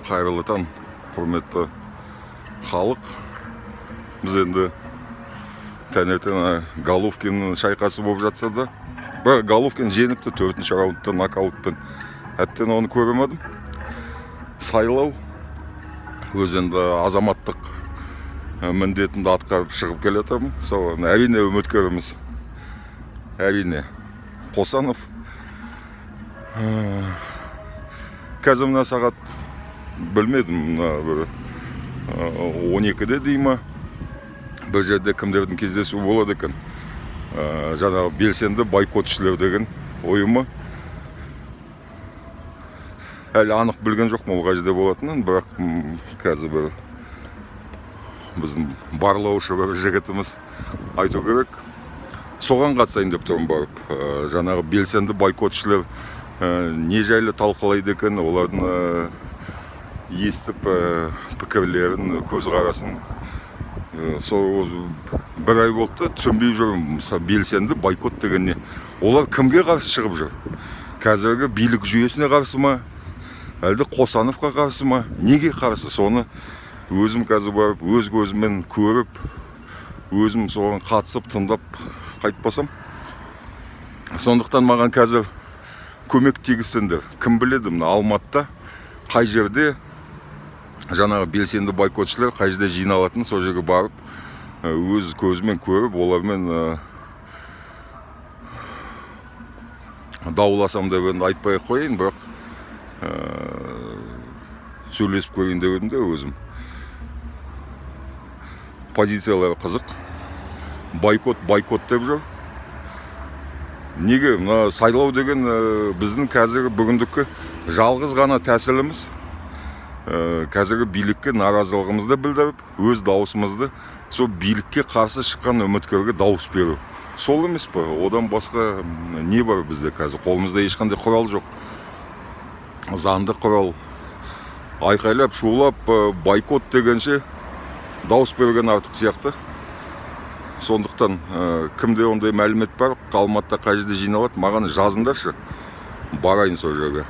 Қайырлы таң, құрметті халық. Біз енді таңертең Головкин шайқасы болып жатса да, бір Головкин жеңіпті 4-ші раундта нокаутпен. Әттен оны көремедім. Сайлау өз енді азаматтық міндетімді атқарып шығып келетірмін. Сол әрине үміткеріміз. Әрине Қосанов. Қазір мына сағат білмедім, 12-де дей ма, бір жерде кімдердің кездесуі болады екен. Жаңағы белсенді бойкотшылар деген ойымы. Әлі анық білген жоқ ол қай жерде болатынын, бірақ қазір бір біздің барлаушы бір жігітіміз айту керек. Соған қатысайын деп тұрмын барып. Жаңағы белсенді бойкотшылар не жайлы талқылайды екен, олардың естіп пікірлерін, көзқарасын. Сол бір ай болды, түсінбей жүрмін. Белсенді бойкот деген не? Олар кімге қарсы шығып жүр? Қазіргі билік жүйесіне қарсы ма? Әлде Қосановқа қарсы ма? Неге қарсы? Соны өзім қазір барып, өз көзіммен көріп, өзім соған қатысып, тыңдап қайтпасам. Сондықтан маған қазір көмек тигізсеңдер. Кім біледі, мына Алматыда қай жерде жаңағы белсенді бойкотшылар қай жерде жиналатын, сол жерге барып, өз көзімен көріп, олармен дауласам деп айтпай қойын, бірақ сөйлесіп көрейін деп едім де өзім. Позициялары қызық. Бойкот деп жүр. Неге? Мына сайлау деген біздің қазіргі бүгіндіккі жалғыз ғана тәсіліміз. Қазіргі билікке наразылығымызды білдіріп, өз дауысымызды сол билікке қарсы шыққан үміткерге дауыс беру. Сол емес пе? Одан басқа не бар бізде қазір? Қолымызда ешқандай құрал жоқ. Заңды құрал. Айқайлап, шулап, бойкот дегенше дауыс берген артық сияқты. Сондықтан кімде ондай мәлімет бар, Алматыда қай жерде жиналады, маған жазыңдаршы. Барайын сол жерге.